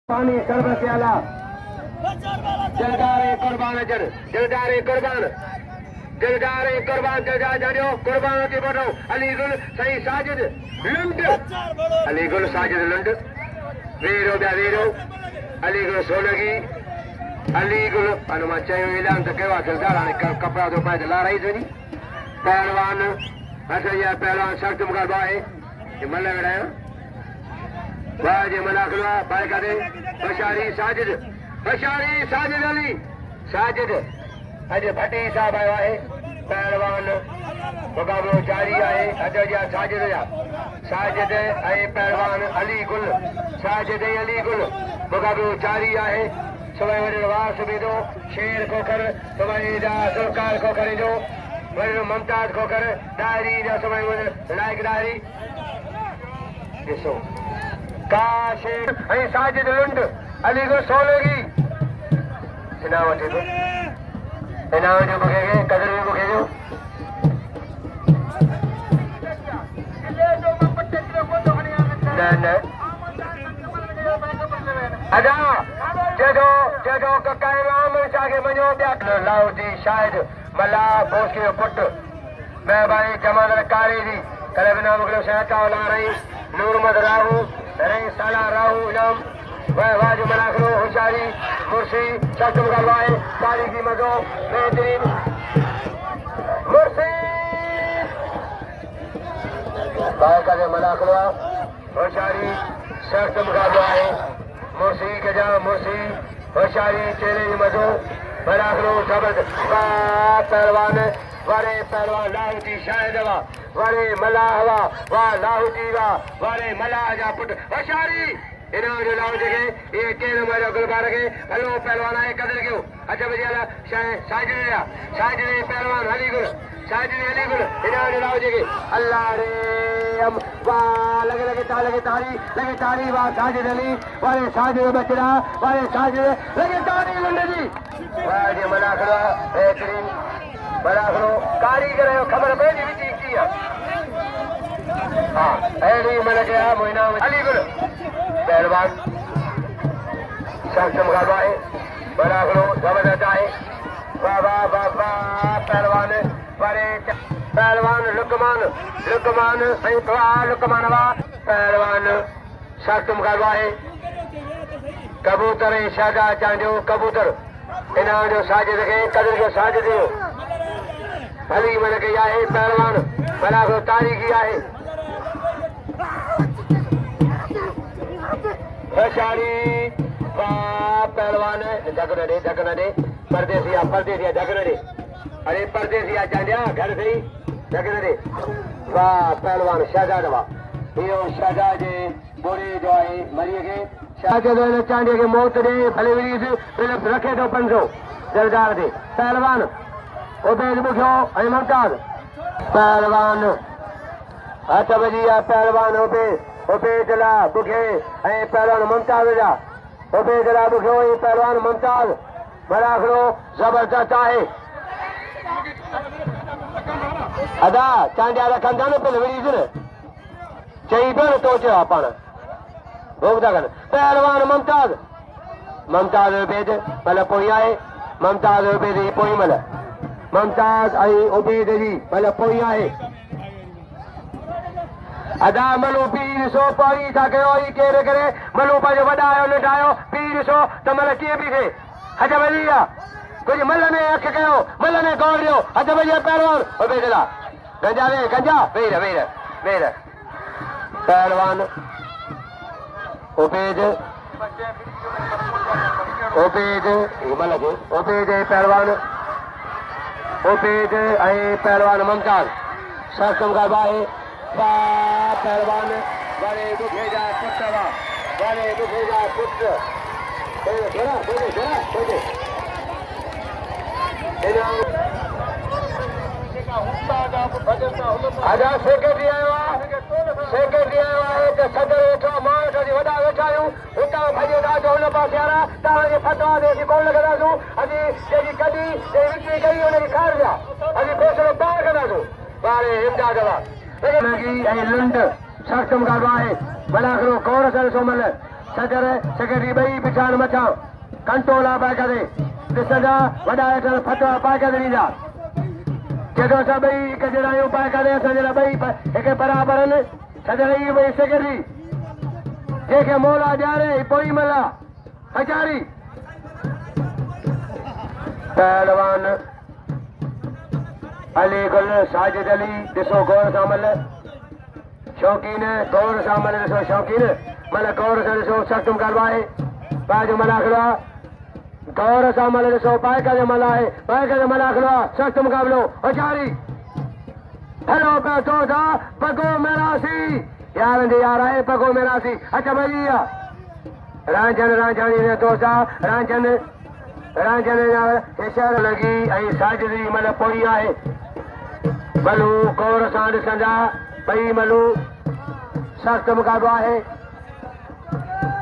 पानी शरबत आला जलदारे कुर्बान जन जलदारे कुर्बान जलदारे कुर्बान जलदा जानियो कुर्बान के बढ़ो अलीगुल सही साजिद लुंड अलीगुल साजिद लुंड वीरो ब्या वीरो अलीगुल सोलगी अलीगुल अनुमा चयो ऐलान त कयो जलदार हाणे कपड़ा तो पाए ला रही थी पहलवान अच्छा यार पहलवान शर्त मुकाबला है ये मल्ला बेड़ा बाजे मलाकला बाय करे बशारी साजिद अली साजिद अज भट्टी साहब आयो है पहलवान मुकाबलो जारी है अज जा साजिद ऐं पहलवान अली गुल साजिद ऐं अली गुल मुकाबलो जारी है सुबह वरी वास बिदो शेर खोखर सुबह जा सरकार खोखर जो वरी ममताज खोखर डायरी जा सुबह लाइक डायरी ॾिसो काश ऐं साजिद लुंड अली को सोलगी इना वठे तो इना जो मूंखे कदर में मूंखे जो न अदा जेको ककाए राम सागे मञो ॿिया लाहौती शाहिद मल्ला बोस जो पुट महिरबानी जमानत कारी दी करे बिना मूंखे सहता ला रही नूरमद राहू रही साला राहू इनाम वाज मनाखरो होशियारी मुर्सी शख्स गलवाए तारीखी मजो बेहतरीन मुर्सी बाय करे मनाखरो होशियारी शख्स गलवाए मुर्सी के जा मुर्सी होशियारी चेहरे मजो मनाखरो जबरद पहलवान वारे पहलवान लाहौती शाहिद वा वारे मलाह वा वाह लाहौती वा वारे मलाह जा पुट होशियारी इना जो लाओ जगे ये केन मारो गुलबार के हेलो पहलवान आए कदर क्यों अच्छा बजियाला साजिद पहलवान अली गुल इना जो लाओ जगे अल्लाह रे हम वाह लगे तारी वाह साजिद अली वारे साजिद बचड़ा वारे साजिद लगे तारी लंडजी वाह जे मना करो बेहतरीन बड़ा करो कारीगर खबर पे विची की हां एडी मन गया मोइना अली गुल पहलवान शख्स मुकाबला है बड़ा करो जबरदस्त है वाह पहलवान बड़े पहलवान लुकमान पहलवान शख्स मुकाबला है कबूतर शादा चांजो कबूतर इना जो साजिद के कदर जो साजिद हो भली मन के आहे पहलवान बड़ा को तारीखी आहे होशियारी वाह पहलवान ढकन दे परदेसिया ढकन दे अरे परदेसिया चांदिया घर से ही ढकन दे वाह पहलवान शहजाद वाह इहो शहजाद जे बोरे जो आहे मरीअ खे शहजाद चांदिया खे मौत ॾे भले विरीस रखे थो 500 जलदार ते पहलवान उबैद बुखियो ऐं मुमताज पहलवान हथ बजी आहे पहलवान उबैद ला बुखे ऐं पहलवान मुमताज जा उबैद ला बुखियो ऐं पहलवान मुमताज बराखड़ो जबरदस्त आहे अदा चांडिया रखंदा न पहले विरीस न चई पियो न तो चयो पाण भोग था कनि पहलवान मुमताज उबैद भले पोइ आहे मुमताज उबैद पोइ महिल मुमताज ऐं उबैद जी भले पोइ आहे अदा मलू पी ॾिसो परी था कयो ई केर करे मलू पंहिंजो वॾा आयो नंढा आयो पी ॾिसो त महिल कीअं पई थिए हज वॼी आहे कुझु मल ने अखि कयो मल ने गौर ॾियो हज वॼी पहलवान उबैद ला गंजा वेर पहलवान उबैद पहलवान उबैद ऐं पहलवान मुमताज शख्स मुकाबला आहे पहलवान वारे दुखे जा पुट आजा सेक्रेटरी आयो आहे त सदर वेठो मां वेठो वॾा वेठा आहियूं हुतां भॼो था जो हुन पासे वारा तव्हांजे फतवा ते असीं कोन लॻंदासीं अॼु जेकी कढी विकिणी कई हुनखे खारिजा अॼु फ़ैसिलो पाण कंदासीं वारे इमदाद ऐं लुंड शख्स मुकाबला आहे भला करो कौर करे सो मल सदर सेक्रेटरी बई पिछाण मथा कंट्रोल पाए करे ॾिसंदा वॾा हेठि फतवा पाए करे ॾींदा जेको असां ॿई हिकु जहिड़ा आहियूं पाए करे असां जहिड़ा ॿई हिकु बराबरि आहिनि सदर ई ॿई सेक्रेटरी जंहिंखे मोला ॾियारे पोइ मला हजारी पहलवान अली गुल साजिद अली ॾिसो गौर सां मल शौक़ीन गौर सां मल ॾिसो शौक़ीन मल गौर सां ॾिसो सख़्तु मुक़ाबिलो आहे पाए जो मलाखिलो आहे गौर सां मल ॾिसो पाइका जो मल आहे पाइका जो मलाखिलो आहे सख़्तु मुक़ाबिलो हजारी हेलो पियो चओ था पगो मेरासी यारनि जी यार आहे पगो मेरासी अच भई रांझन रांझाणी दोस्त आहे रांझन शहर लॻी ऐं साजिद जी मल पोई आहे मलू गौर सां ॾिसंदा ॿई मलू सख़्तु मुक़ाबिलो आहे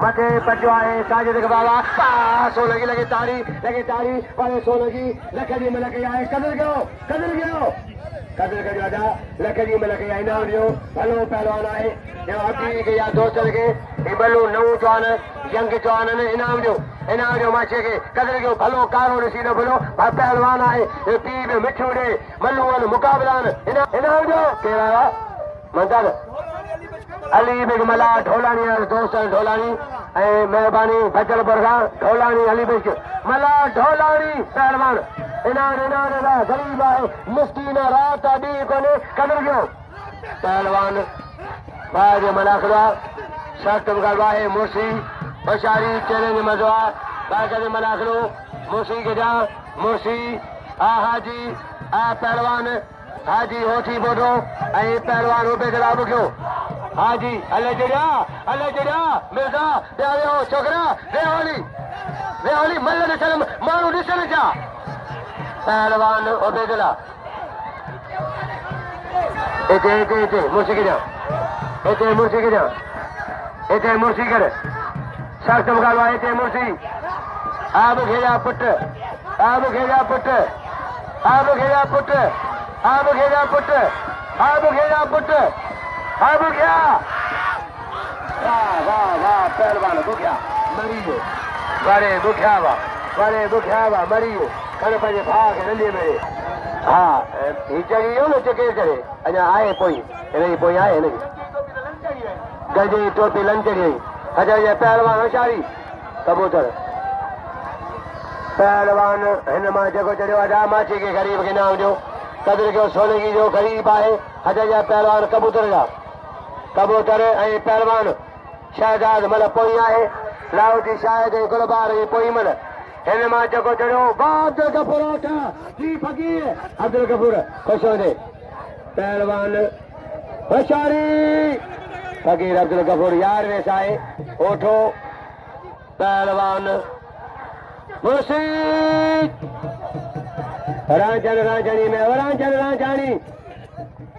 मथे पटियो आहे साजिद खे बाबा सो लॻी ताड़ी पर सो लॻी लख जी मल कई आहे कदर कयो दादा लख जी मल कई आहे इनाम ॾियो भलो पहलवान आहे हबीब खे या दोस्तनि खे ही भलो नऊं जवान यंग जवान इनाम ॾियो माछे खे कदर कयो भलो कारो ॾिसी न भलो पहलवान आहे पीउ में मिठियूं ॾे मलू आहिनि मुक़ाबिला आहिनि इनाम ॾियो केरु आयो मंदर अली बिग मला ढोलानी दोस्त ढोलानी ऐं महिरबानी फजलपुर खां ढोलानी अली बिग मला ढोलानी पहलवान इनाम गरीब आहे मुस्किन रात ॾींहुं कोन्हे कदर कयो पहलवान भाउ जो मलाखिलो आहे सख़्तु मुक़ाबिलो आहे मुर्सी होशियारी चैलेंज मज़ो आहे बाक़ी जो मलाखिलो मुर्सी खे जा मुर्सी हाजी पहलवान हाजी होठी बोडो ऐं पहलवान उबे जला बुकियो हाजी हले जड़िया मिर्ज़ा ॾियो छोकिरा वेहोली मल ॾिसण माण्हू ॾिसण छा पहलवान उबे जला हिते मुर्सी खे ॾियां हिते मुर्सी कर सख़्तु मुक़ाबिलो आहे हिते मुर्सी आब घेजा पुट वाह पहलवान बुखिया मरी वियो वरे बुखिया वा मरी वियो खण पंहिंजे भाउ खे नंढे में हा हीउ चई वियो न चके करे अञा आहे पोइ हिन जी पोइ आहे हिन जी गजे टोपी लंचड़ी आई अच्छा पहलवान होशियारी कबूतर पहलवान हिन मां जेको चढ़ियो आहे माछी खे ग़रीब खे इनाम ॾियो कदर कयो सोनगी जो ग़रीब आहे अच्छा पहलवान कबूतर ऐं पहलवान शहजाद मल पोइ आहे लाहौटी शायद ऐं गुलबार जी पोइ मल हिन मां जेको चढ़ियो अब्दुल गफूर ख़ुशि हुजे पहलवान होशियारी फकीर अब्दुल गफूर यार वेस आहे ओठो पहलवान मुर्शी रांझानी में रांझानी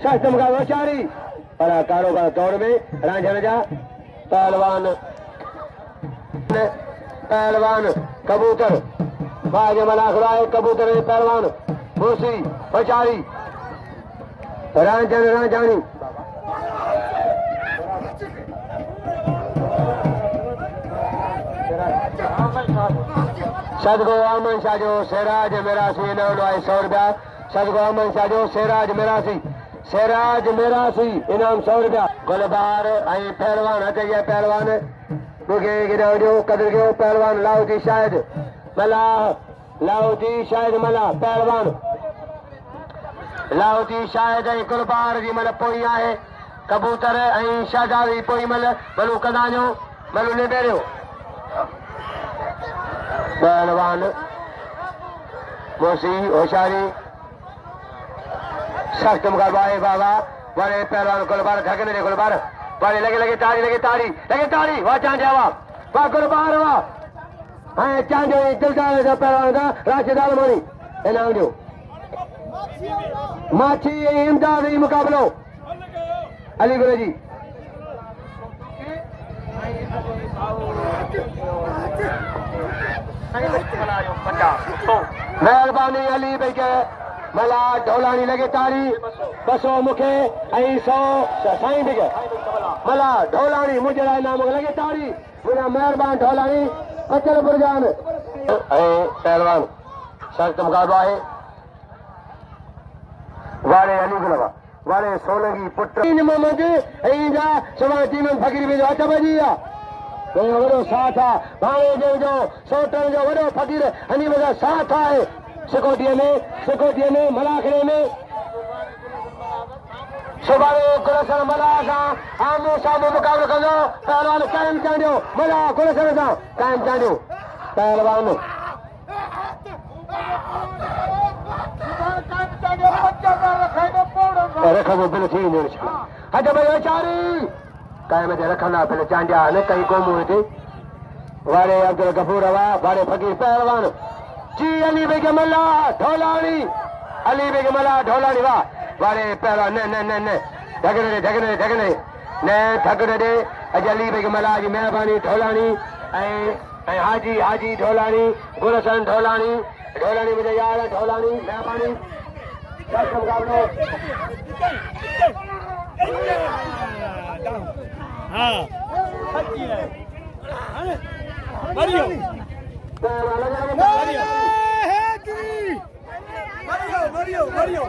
सख़्तु मुक़ाबिलो होशियारी पर कारोबार दौड़ में रांझण जा पहलवान कबूतर बाज मलाखिलो आहे कबूतर पहलवान मुर्शी होशियारी रांझानी सदगो अमन शाह जो सिराज मिरासी इनाम आहे 100 रुपया सदगो अमन शाह जो सिराज मिरासी इनाम 100 रुपया गुलबार ऐं पहलवान हथैया पहलवान मूंखे इनाम ॾियो कदर कयो पहलवान लाहौटी शाहिद मला पहलवान लाहौटी शाहिद ऐं गुलबार जी मल पोई आहे कबूतर ऐं शहजाद जी पोई मलू कंदा वञो मलू निबेड़ियो पहलवान मुर्शी होशियारी सख़्तु मुक़ाबिलो आहे बाबा वरे पहलवान गुलबार घगन दे गुलबार वरे लगे ताड़ी वाह चांजा वाह गुलबार वाह ऐं चांजो दिलदार जो पहलवान का राशिद आलमानी इनाम ॾियो माछी ऐं इमदाद जी मुक़ाबिलो अलीगढ़ जी मेहरबानी अली भाई के मला ढोलानी लगे तारी 200 मुखे ऐं 100 साईं भी के मला ढोलानी मुझे नाम लगे तारी बिना मेहरबान ढोलानी कचल बुरजान पहलवान सख्त मुकाबला है वाले अली गुलवा वाले सोलंगी पुत्र मोहम्मद इंजा सवा टीम फकीर में अच्छा बजिया वडो साथ आ भाणे जो सोटन जो वडो फकीर हनी वजा साथ आहे सिकोटीअ में मलाखड़े में सुभाणे गुलशन मला सां आमो साम्हूं मुक़ाबिलो कंदो पहलवान कायम चांडियो मला गुलशन सां कायम चांडियो पहलवान रखो बिल थी हज भाई वेचारी कायम ते रखंदा बिल चांडिया न कई क़ौमूं हिते वारे अब्दुल गफूर हुआ वारे फकीर पहलवान जी अली बेग मल्ला ढोलानी अली बेग मल्ला ढोलानी वाह वारे पहलवान न ढगने न ठगड़ दे अज अली बेग मल्ला जी मेहरबानी ढोलानी ऐं हाजी ढोलानी गुलशन ढोलानी मुंहिंजा यार ढोलानी मेहरबानी Mario.